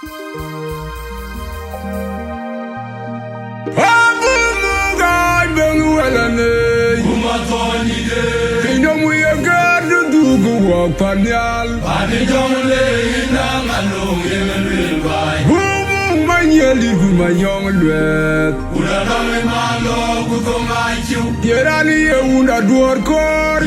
Kingdom we are God to do walk Panyal. Who my yelly, who my young red. Yerani, a wound at war core.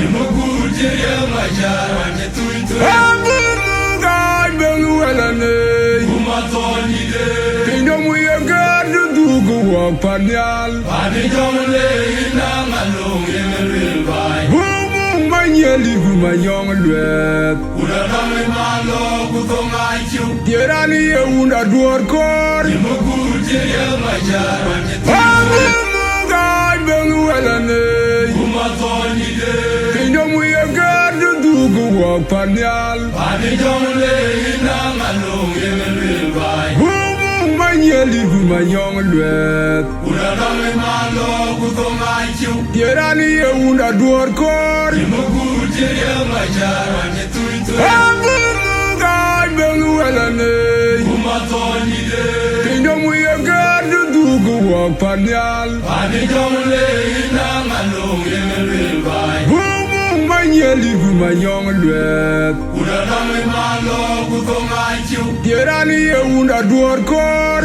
Kingdom we are God to do walk Panyal. Yelly who my young red. Yerani, a wound at war core. Kingdom we are God to do walk Panyal. Yelly who my young red. Yerani, a wound at war core. Kingdom we are God to do walk Panyal. Yelly who my young red. Yerani, a wound at war core.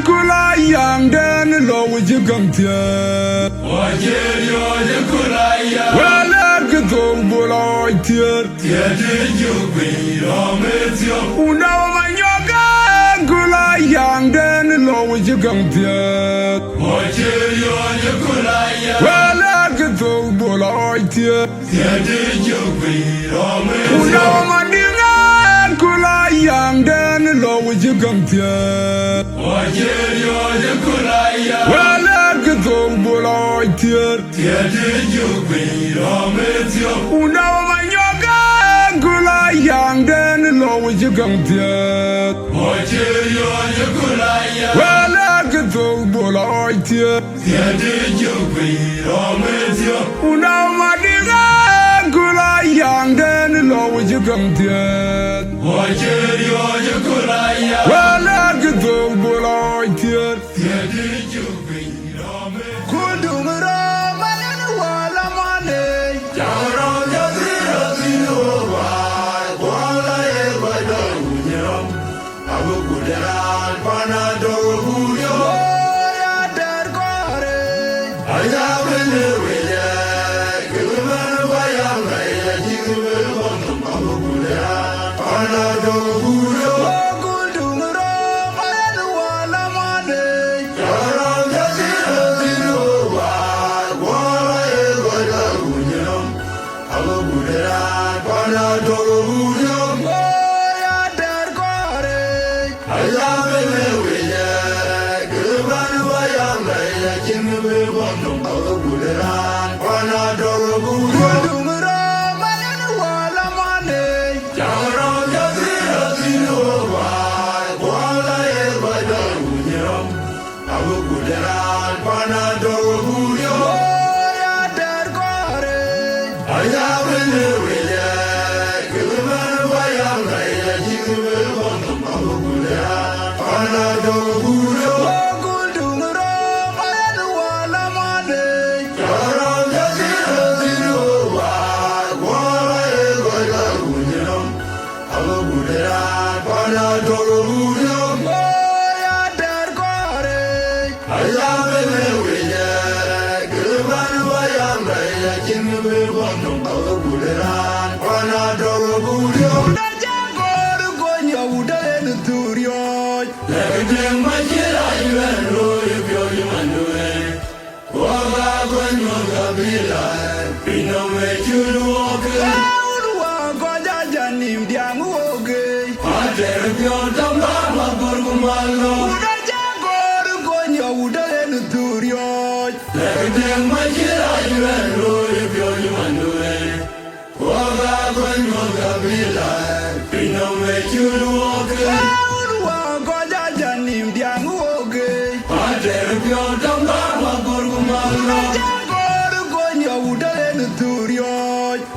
Kula yang dan lo wujud gantian. Wala ketong bola tiar. Unawa manyoga kula yang dan lo wujud gantian. Wala ketong bola tiar. Unawa manyoga kula yang dan lo wujud gantian. Wala ketong bola tiar. Unawa manyoga kula yang dan lo wujud gantian. Wala ketong bola tiar. Unawa manyoga kula yang dan lo wujud gantian. Wala ketong bola tiar.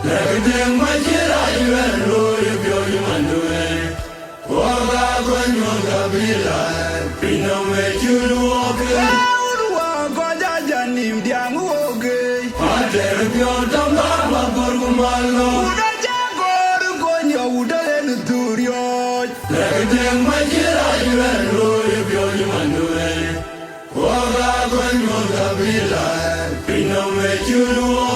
Let me you're done, I'm going to my Everything my dear, I know if you're human way. What I'm going to be like, we know what you do.